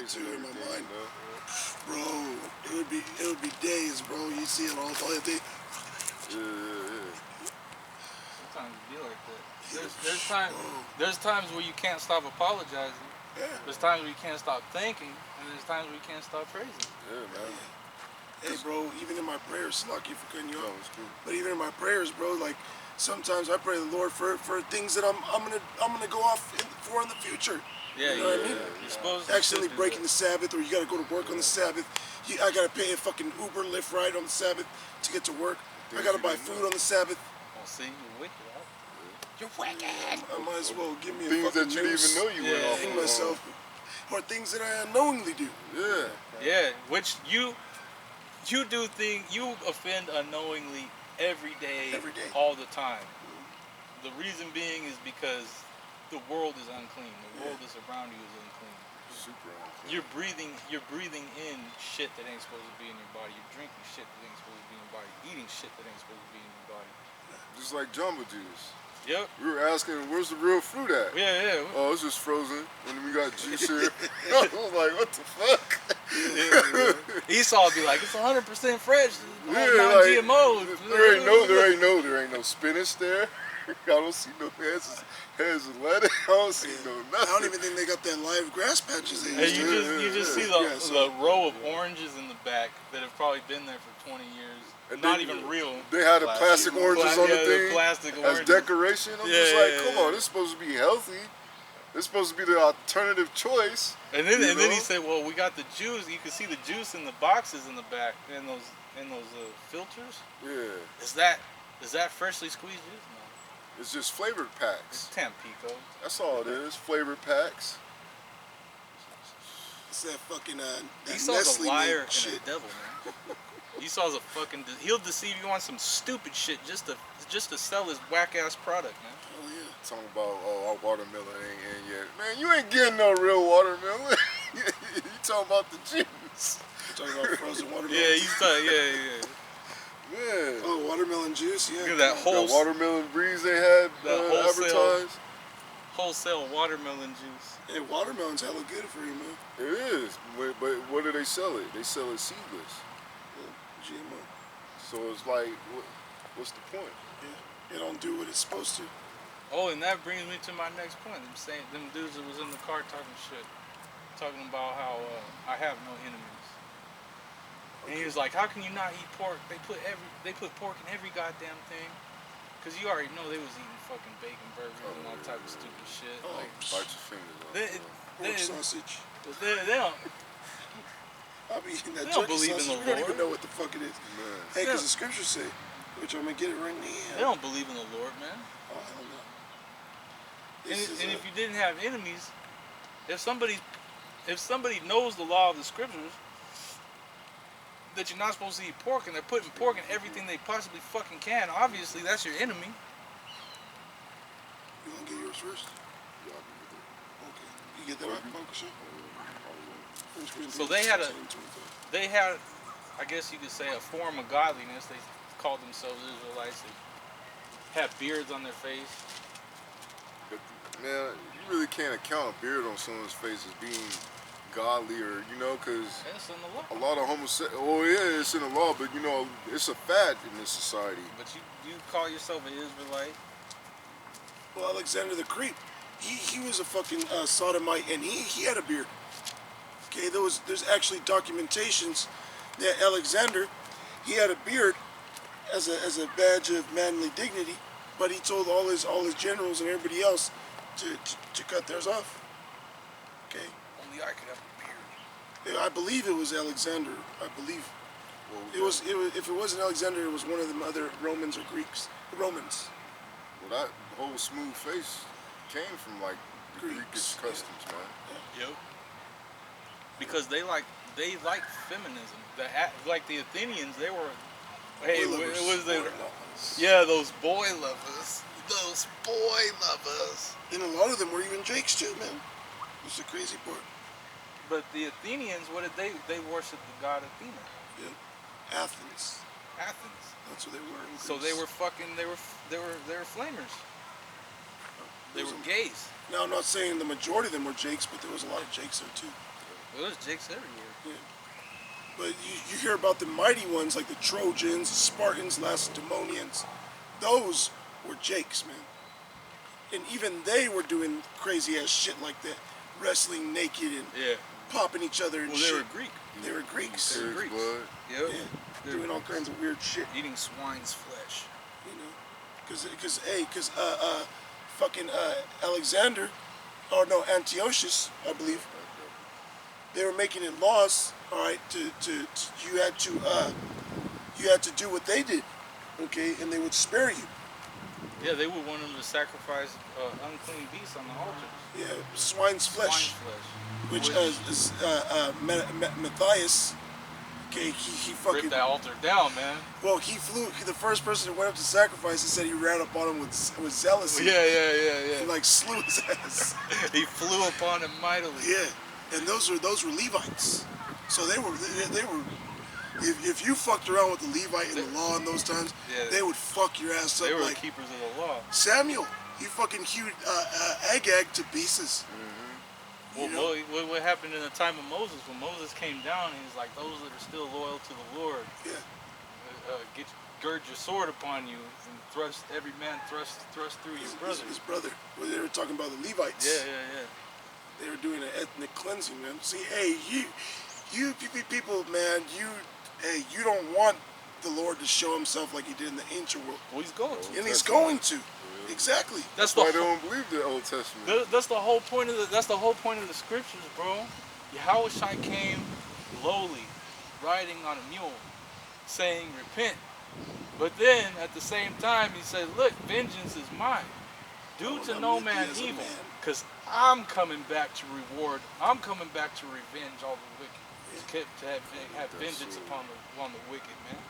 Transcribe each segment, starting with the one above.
too in my mind. Bro, it would be days, bro. You see it all the day. Sometimes it be like that. There's times where you can't stop apologizing. Yeah. There's times where you can't stop thinking, and there's times where you can't stop praising. Yeah, man. Hey, bro, even in my prayers, lucky for cutting you off. But even in my prayers, bro, like sometimes I pray to the Lord for things that I'm gonna go off for in the future. Yeah, you know what I mean? You're supposed to accidentally breaking the Sabbath, or you gotta go to work on the Sabbath. I gotta pay a fucking Uber Lyft ride on the Sabbath to get to work. I gotta buy food on the Sabbath. Oh, see, you're wicked, huh? You're wicked. I might as well give me a things fucking that you didn't even know you went off on. myself, or things that I unknowingly do. Yeah. Yeah, which you do things, you offend unknowingly every day, all the time. The reason being is because the world is unclean. The world is around you is unclean. Super unclean. You're breathing in shit that ain't supposed to be in your body. You're drinking shit that ain't supposed to be in your body. Eating shit that ain't supposed to be in your body. Just like Jamba Juice. Yep. We were asking, where's the real fruit at? Yeah. Oh, it's just frozen. And we got juice here. I was like, what the fuck? Esau be like, it's 100% fresh, Like, non-GMO. there ain't no spinach there. I don't see no heads of lettuce. I don't see no nothing. I don't even think they got that live grass patches. You just see the row of oranges in the back that have probably been there for 20 years. And not even real. They had the plastic oranges on the thing plastic as decoration. I'm just like, come on, this is supposed to be healthy. This is supposed to be the alternative choice. And then he said, well, we got the juice. You can see the juice in the boxes in the back, in those filters. Yeah. Is that freshly squeezed juice? No. It's just flavored packs. It's Tampico. That's all it is. Flavored packs. It's that fucking Esau's a liar and shit. a devil, man. Esau's a fucking. He'll deceive you on some stupid shit just to sell his whack ass product, man. Oh yeah. Talking about our watermelon ain't in yet. Man, you ain't getting no real watermelon. You talking about the juice. You're talking about frozen watermelon. Yeah, Yeah. Oh, watermelon juice, yeah. Look at that whole watermelon breeze they had advertised. Wholesale watermelon juice. Hey, watermelon's hella good for you, man. It is, but what do they sell it? They sell it seedless. GMO. So it's like, what's the point? Yeah, it don't do what it's supposed to. Oh, and that brings me to my next point. Them dudes that was in the car talking shit, talking about how I have no enemies. And he was like, how can you not eat pork? They put pork in every goddamn thing. Cause you already know they was eating fucking bacon burgers and all type of stupid shit. Oh, like, bite your fingers off. Pork sausage. They don't. I'll be eating that They don't turkey believe in sausage. the We don't Lord. even know what the fuck it is. Man. Hey, because the scriptures say, which I'm gonna get it right now. They don't believe in the Lord, man. Oh, hell no. And if you didn't have enemies, if somebody knows the law of the scriptures, that you're not supposed to eat pork, and they're putting pork in everything they possibly fucking can, obviously that's your enemy. You wanna get yours first? Yeah, Okay. You get that out, Uncle Sean? So they had, I guess you could say, a form of godliness. They called themselves Israelites. They had beards on their face. But, man, you really can't account a beard on someone's face as being godly, or because It's in the law. a lot of homosexuals. Oh yeah, it's in the law, but it's a fad in this society. But you call yourself an Israelite? Well, Alexander the Great, he was a fucking sodomite, and he had a beard. Okay, there's actually documentations that Alexander, he had a beard as a badge of manly dignity, but he told all his generals and everybody else to cut theirs off. Okay. Only I could have a beard. Yeah, I believe it was Alexander. I believe it was. If it wasn't Alexander, it was one of them other Romans or Greeks. The Romans. Well, that whole smooth face came from like the Greek customs, man. Yep. Because they like feminism. Like the Athenians, they were. Hey, what was it? Yeah, those boy lovers. Those boy lovers. And a lot of them were even Jakes too, man. That's the crazy part. But the Athenians, what did they worshipped the god Athena? Yeah. Athens. That's what they were. So they were fucking. They were flamers. They were gays. Now I'm not saying the majority of them were Jakes, but there was a lot of Jakes there too. Well, there's Jakes everywhere. Yeah. But you hear about the mighty ones like the Trojans, the Spartans, Lacedaemonians. Those were Jakes, man. And even they were doing crazy ass shit like that, wrestling naked and Yeah. popping each other and Well, shit. they were Greek. They were Greeks. They were Pig's Greeks. blood. Yep. Yeah, doing all kinds of weird shit. Eating swine's flesh. You know, because fucking Alexander, or no, Antiochus, I believe, they were making it laws. All right, you had to do what they did, okay, and they would spare you. Yeah, they would want them to sacrifice unclean beasts on the altars. Yeah, swine's flesh, Swine's flesh. which Matthias, okay, he fucking ripped that altar down, man. well, the first person that went up to sacrifice, he said he ran up on him with zealousy. Yeah. He like slew his ass. He flew upon him mightily. Yeah, and those were Levites. So they were if you fucked around with the Levite in the law in those times, Yeah. they would fuck your ass up. They were Like the keepers of the law. Samuel, he fucking hewed Agag to pieces. Well, You know? what happened in the time of Moses? When Moses came down, he was like, those that are still loyal to the Lord, Yeah, gird your sword upon you and every man thrust through his brother. his brother. Well, they were talking about the Levites. Yeah. They were doing an ethnic cleansing, man. See, hey, you people, man, you don't want the Lord to show himself like he did in the ancient world. Well, he's going to. And he's going to. Exactly. That's Why the they don't believe the Old Testament? That's the whole point of the scriptures, bro. Yahawashi came lowly, riding on a mule, saying, repent. But then, at the same time, he said, look, vengeance is mine. Do to no man evil, because I'm coming back to reward. I'm coming back to revenge all the wicked. To have vengeance upon the wicked, man.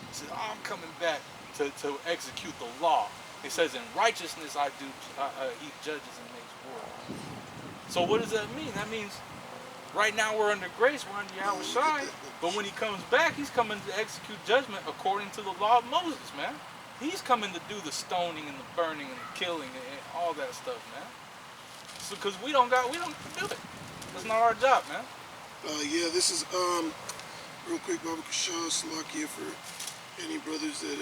He said, I'm coming back to execute the law. He says, in righteousness I do, he judges and makes war. So what does that mean? That means right now we're under grace, we're under Yahawashi, but when he comes back, he's coming to execute judgment according to the law of Moses, man. He's coming to do the stoning and the burning and the killing and all that stuff, man. So, because we don't do it. That's not our job, man. Yeah, this is real quick, Baba Kashaw, Salakia for any brothers that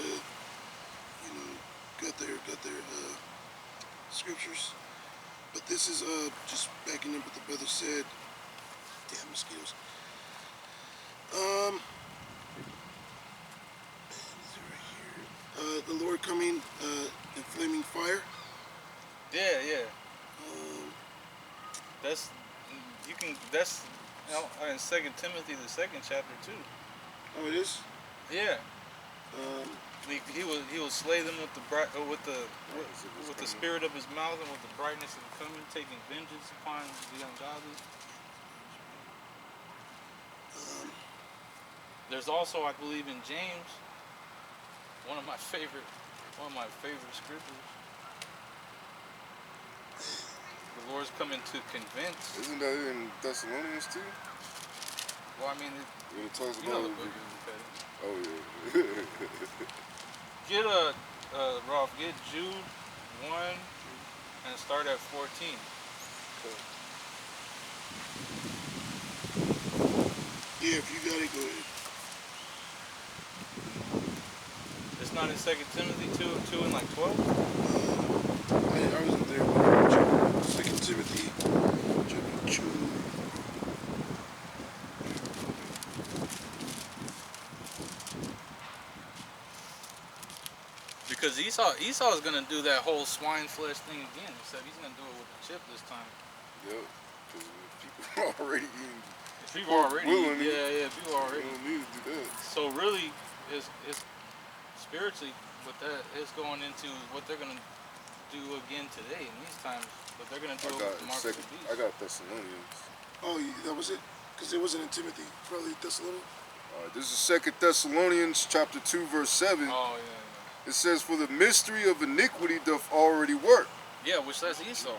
got their scriptures. But this is just backing up what the brother said. Damn mosquitoes. The Lord coming in flaming fire. Yeah. That's in 2 Timothy the 2nd chapter too. Oh, it is. Yeah. He will slay them with the spirit of his mouth and with the brightness of the coming, taking vengeance upon the ungodly. There's also, I believe, in James, one of my favorite scriptures. The Lord's coming to convince. Isn't that in Thessalonians too? Well, I mean, When it talks you know about the book is okay. oh yeah. Get Rolf, get Jude 1 and start at 14. Yeah, if you got it, go ahead. It's not in 2 Timothy 2 and like 12? I wasn't there. 2 Timothy, chapter 2. Because Esau is going to do that whole swine flesh thing again, except he's going to do it with the chip this time. Yep. Because people are already eating. People already, willingly. people already. They don't need to do that. So really, it's spiritually, what that is going into what they're going to do again today in these times, but they're going to do it with the mark of the beast. I got Thessalonians. Oh, that was it? Because it wasn't in Timothy, probably Thessalonians. This is 2 Thessalonians chapter 2 verse 7. Oh, yeah. It says, for the mystery of iniquity doth already work. Yeah, which that's Esau,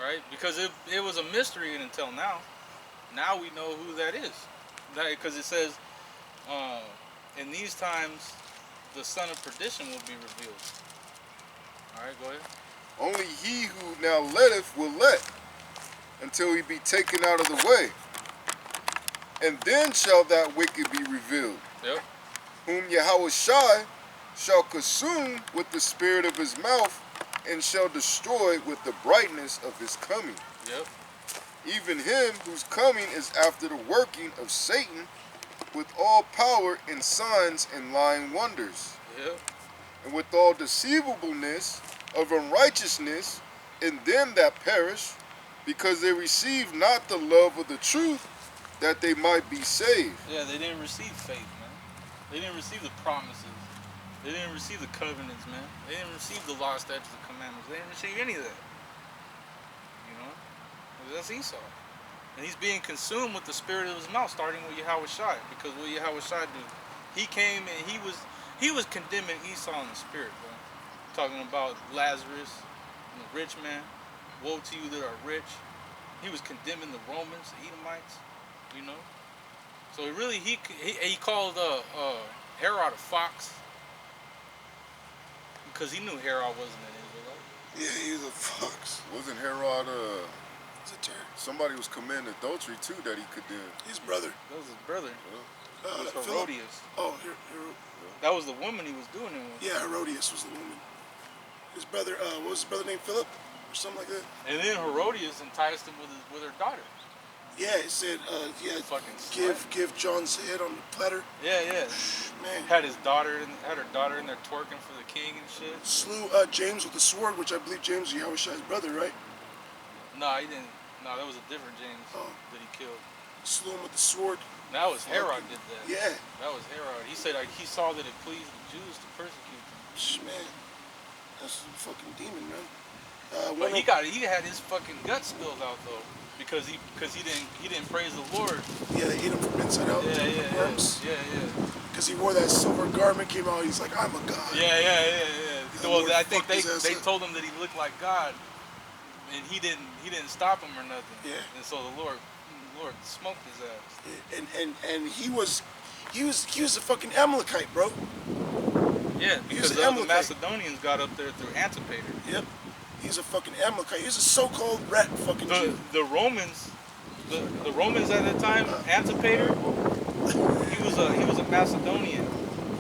right? Because it was a mystery until now. Now we know who that is. Because it says, in these times, the son of perdition will be revealed. All right, go ahead. Only he who now letteth will let, until he be taken out of the way. and then shall that wicked be revealed, Yep. whom Yahawashi shall consume with the spirit of his mouth, and shall destroy with the brightness of his coming. Yep. Even him whose coming is after the working of Satan with all power and signs and lying wonders, Yep. and with all deceivableness of unrighteousness in them that perish, because they receive not the love of the truth, that they might be saved. Yeah, they didn't receive faith, man. They didn't receive the promises. They didn't receive the covenants, man. They didn't receive the law, statutes, and commandments. They didn't receive any of that. You know? That's Esau. And he's being consumed with the spirit of his mouth, starting with Yahawashi. Because what Yahawashi do? He came and he was condemning Esau in the spirit, bro. Talking about Lazarus, the rich man. Woe to you that are rich. He was condemning the Romans, the Edomites, you know. So he called Herod a fox because he knew Herod wasn't an Israelite. Yeah, he was a fox. Wasn't Herod He's a terror. somebody was committing adultery too that he condemned? His brother. That was his brother. It was Philip. Herodias. Oh, That was the woman he was doing it with. yeah, Herodias was the woman. His brother, what was his brother named Philip? Or something like that? And then Herodias enticed him with her daughter. Yeah, it said, yeah, Fucking give John's head on the platter. Yeah, yeah. Man. Had her daughter in there twerking for the king and shit. Slew James with the sword, which I believe James was Yahushua's brother, right? No, he didn't. No, that was a different James that he killed. Slew him with the sword. That was Herod did that. Yeah. That was Herod. He said he saw that it pleased the Jews to persecute them. Man, that's a fucking demon, man. But he had his fucking guts spilled out though, because he didn't praise the Lord. Yeah, they ate him from inside out. Yeah. Because he wore that silver garment, came out. He's like, I'm a god. Yeah. Well, I think they up. told him that he looked like God, and he didn't stop him or nothing. Yeah. And so the Lord smoked his ass. And he was a fucking Amalekite, bro. Yeah, because the Macedonians got up there through Antipater. Yep. He's a fucking Amalekite. He's a so-called rat fucking Jew. The Romans, the Romans at that time, Antipater, he was a Macedonian.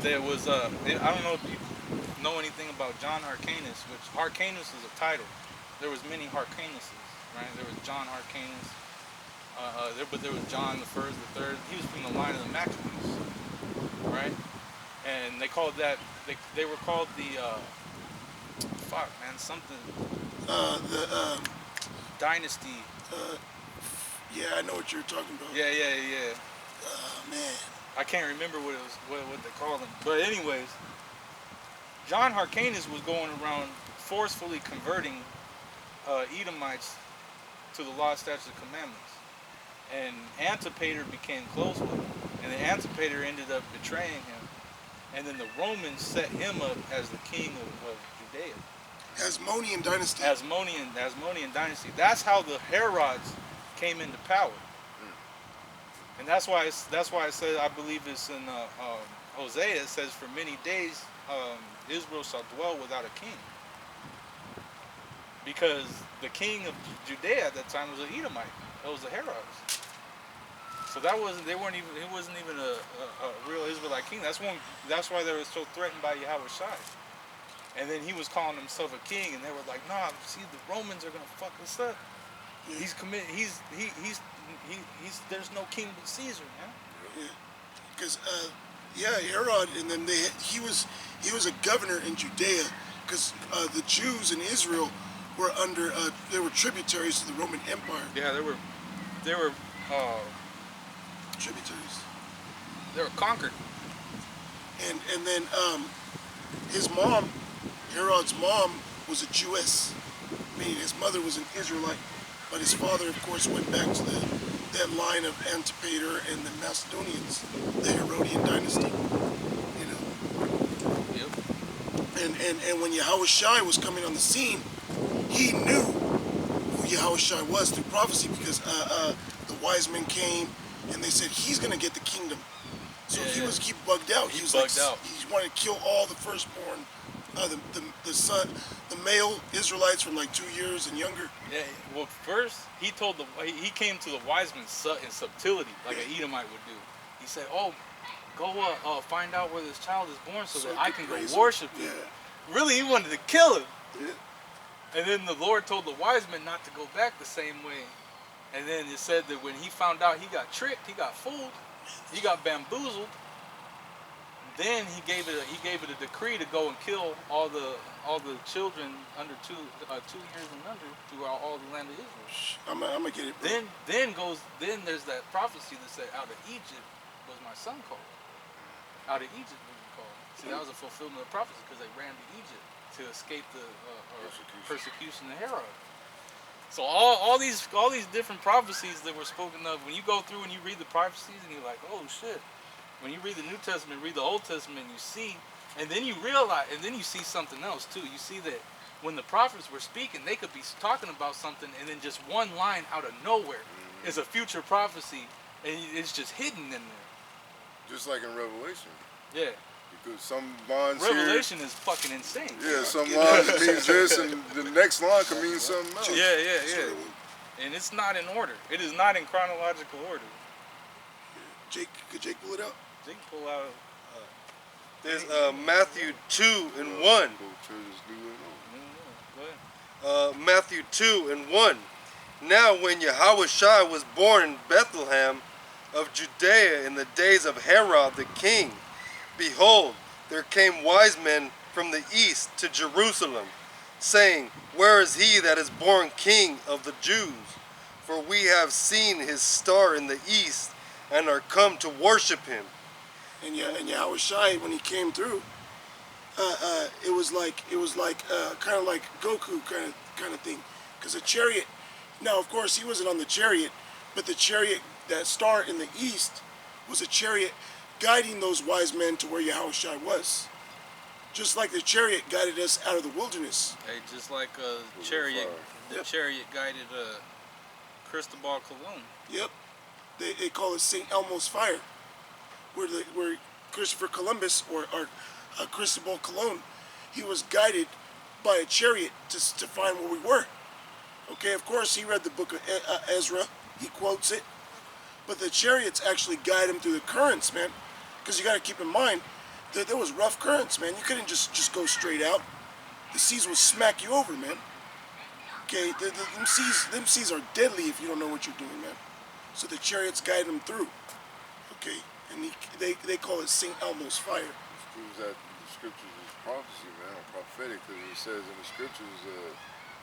That was I don't know if you know anything about John Hyrcanus, which Hyrcanus is a title. There was many Hyrcanuses, right? There was John Hyrcanus, but there was John the first, the third. He was from the line of the Maccabees, right? And they called that they were called the dynasty. Yeah, I know what you're talking about. Yeah. Man. I can't remember what they called them. But anyways, John Hyrcanus was going around forcefully converting Edomites to the law, statutes, and commandments. And Antipater became close with him. And then Antipater ended up betraying him. And then the Romans set him up as the king of Judea. Hasmonean dynasty. Hasmonean dynasty. That's how the Herods came into power. And that's why it says, I believe it's in Hosea, it says, for many days Israel shall dwell without a king. Because the king of Judea at that time was an Edomite. That was the Herods. So it wasn't even a real Israelite king. That's why they were so threatened by Yahawashi. And then he was calling himself a king, and they were like, "Nah, see, the Romans are gonna fuck us up. Yeah. There's no king but Caesar, man." Yeah, because Herod, and then he was a governor in Judea, because the Jews in Israel were they were tributaries to the Roman Empire. Yeah, they were tributaries. They were conquered. And then his mom, Herod's mom, was a Jewess, meaning his mother was an Israelite, but his father, of course, went back to that line of Antipater and the Macedonians, the Herodian dynasty. You know. Yep. And when Yahawashi was coming on the scene, he knew who Yahawashi was through prophecy, because the wise men came and they said he's gonna get the kingdom. So he bugged out. He wanted to kill all the firstborn The son, the male Israelites from like 2 years and younger. Yeah. Well, first he came to the wise men in subtlety, like an Edomite would do. He said, "Oh, go find out where this child is born, so that I can go worship him." Yeah. Really, he wanted to kill him. Yeah. And then the Lord told the wise men not to go back the same way. And then it said that when he found out he got tricked, he got fooled, he got bamboozled. Then he gave it a decree to go and kill all the children under 2 years and under throughout all the land of Israel. I'm gonna get it. Bro. Then there's that prophecy that said, "Out of Egypt was my son called." Out of Egypt was he called. See, that was a fulfillment of prophecy because they ran to Egypt to escape the persecution of Herod. So all these different prophecies that were spoken of, when you go through and you read the prophecies and you're like, oh shit. When you read the New Testament, read the Old Testament, you see, and then you realize, and then you see something else too. You see that when the prophets were speaking, they could be talking about something, and then just one line out of nowhere is a future prophecy, and it's just hidden in there. Just like in Revelation. Yeah. Because some lines Revelation is fucking insane. Yeah, some lines means this, and the next line can mean something else. Yeah. And it's not in order. It is not in chronological order. Could Jake pull it out? Jake pull out. There's Matthew 2 and 1. Go ahead. Matthew 2 and 1. Now when Yahawashi was born in Bethlehem of Judea in the days of Herod the king, behold, there came wise men from the east to Jerusalem, saying, Where is he that is born King of the Jews? For we have seen his star in the east, and are come to worship him. And Yahawashi, when he came through, it was like kind of like Goku kind of thing, because a chariot. Now, of course, he wasn't on the chariot, but the chariot, that star in the east, was a chariot guiding those wise men to where Yahawashi was. Just like the chariot guided us out of the wilderness. Hey, just like the chariot guided Cristobal Colon. Yep. They call it St. Elmo's fire, where Christopher Columbus or Cristobal Colon, he was guided by a chariot to find where we were. Okay, of course he read the book of Ezra, he quotes it, but the chariots actually guide him through the currents, man. Because you got to keep in mind that there was rough currents, man. You couldn't just go straight out. The seas will smack you over, man. Okay, them seas are deadly if you don't know what you're doing, man. So the chariots guide him through. Okay, and they call it St. Elmo's fire. This proves that the scriptures is prophecy, man, or prophetic, because it says in the scriptures,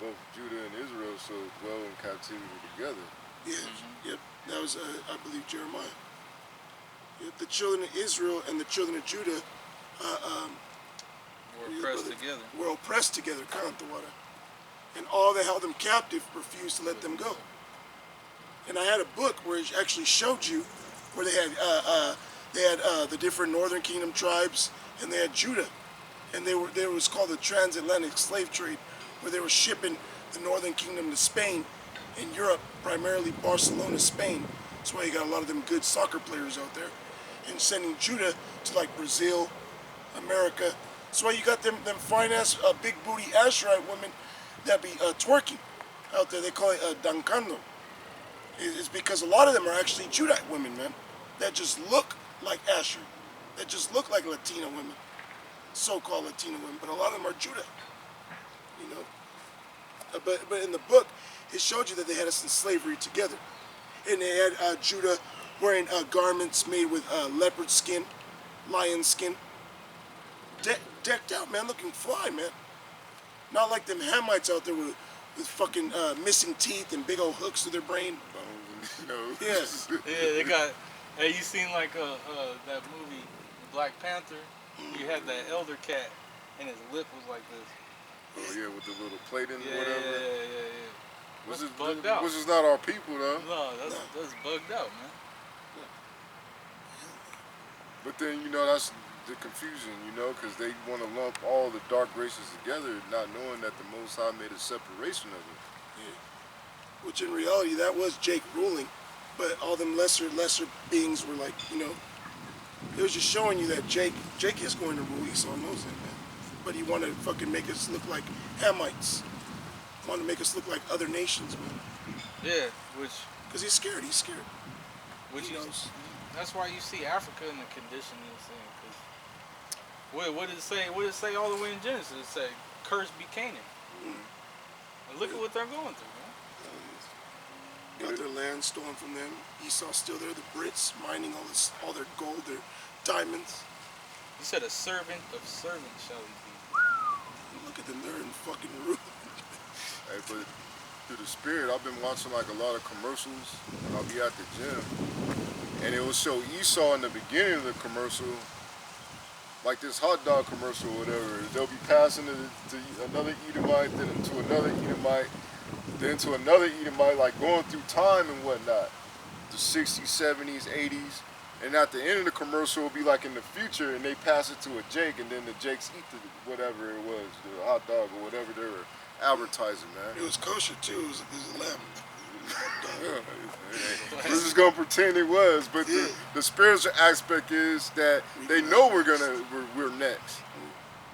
both Judah and Israel shall dwell in captivity together. Yeah, yep. That was, I believe, Jeremiah. Yep, the children of Israel and the children of Judah Were oppressed together. Were oppressed together, and all that held them captive refused to let them go. And I had a book where it actually showed you where they had the different Northern Kingdom tribes, and they had Judah, and there was called the transatlantic slave trade, where they were shipping the Northern Kingdom to Spain and Europe, primarily Barcelona, Spain. That's why you got a lot of them good soccer players out there, and sending Judah to like Brazil, America. That's why you got them fine ass big booty Asherite women that be twerking out there. They call it dancando. It's because a lot of them are actually Judite women, man, that just look like Asher, that just look like Latina women, so-called Latina women, but a lot of them are Judite, you know. But in the book, it showed you that they had us in slavery together, and they had Judah wearing garments made with leopard skin, lion skin, decked out, man, looking fly, man. Not like them Hamites out there with fucking missing teeth and big old hooks to their brain. Yes. Yeah, they got. Hey, you seen like that movie, Black Panther? You had that elder cat, and his lip was like this. Oh yeah, with the little plate in Yeah, whatever. yeah. Which is bugged out. Which is not our people though. No, that's bugged out, man. But then that's the confusion, because they want to lump all the dark races together, not knowing that the Most High made a separation of it. Yeah. Which in reality, that was Jake ruling, but all them lesser beings were like, it was just showing you that Jake is going to rule. Esau knows that, man. but he wanted to fucking make us look like Hamites. Wanted to make us look like other nations, man. Yeah, which Because he's scared. He's scared. which He you, knows. that's why you see Africa in the condition it's in. Cause what did it say? What did it say all the way in Genesis? It said, "Cursed be Canaan." And look at what they're going through, man. Got their land stolen from them. Esau's still there. The Brits mining all their gold, their diamonds. He said, "A servant of servants shall he be." Look at them. They're in fucking ruin. Hey, but through the spirit, I've been watching like a lot of commercials when I'll be at the gym. And it will show Esau in the beginning of the commercial, like this hot dog commercial or whatever. They'll be passing it to another Edomite, then to another Edomite, then to another Edomite, like going through time and whatnot. The 60s, 70s, 80s. And at the end of the commercial, it'll be like in the future, and they pass it to a Jake, and then the Jakes eat the whatever it was, the hot dog or whatever they were advertising, man. It was kosher too. It was a lamb. Yeah. We're just gonna pretend it was, but the spiritual aspect is that they know we're next.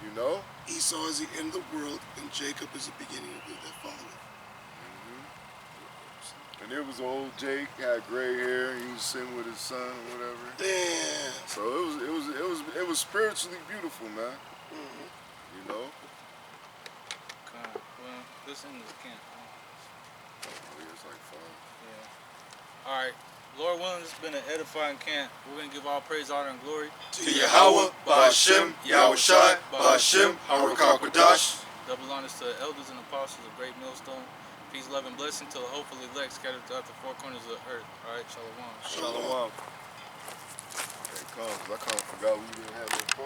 You know? Esau is the end of the world, and Jacob is the beginning of it that followed. And it was old Jake, had gray hair, he was sitting with his son or whatever. Damn. So it was spiritually beautiful, man. You know? Well, this end is camp. Oh, yeah, it's like fun. Yeah. All right. Lord willing, this has been an edifying camp. We're going to give all praise, honor, and glory To Yahweh, Ba'ashem, Yahawashi, Ba'ashem, Harakakadash. Double honors to the elders and apostles of Great Millstone. Peace, love, and blessing to the hopefully elect scattered throughout the four corners of the earth. All right, shalom. Shalom. Okay, come, 'cause I kind of forgot we didn't have no phone.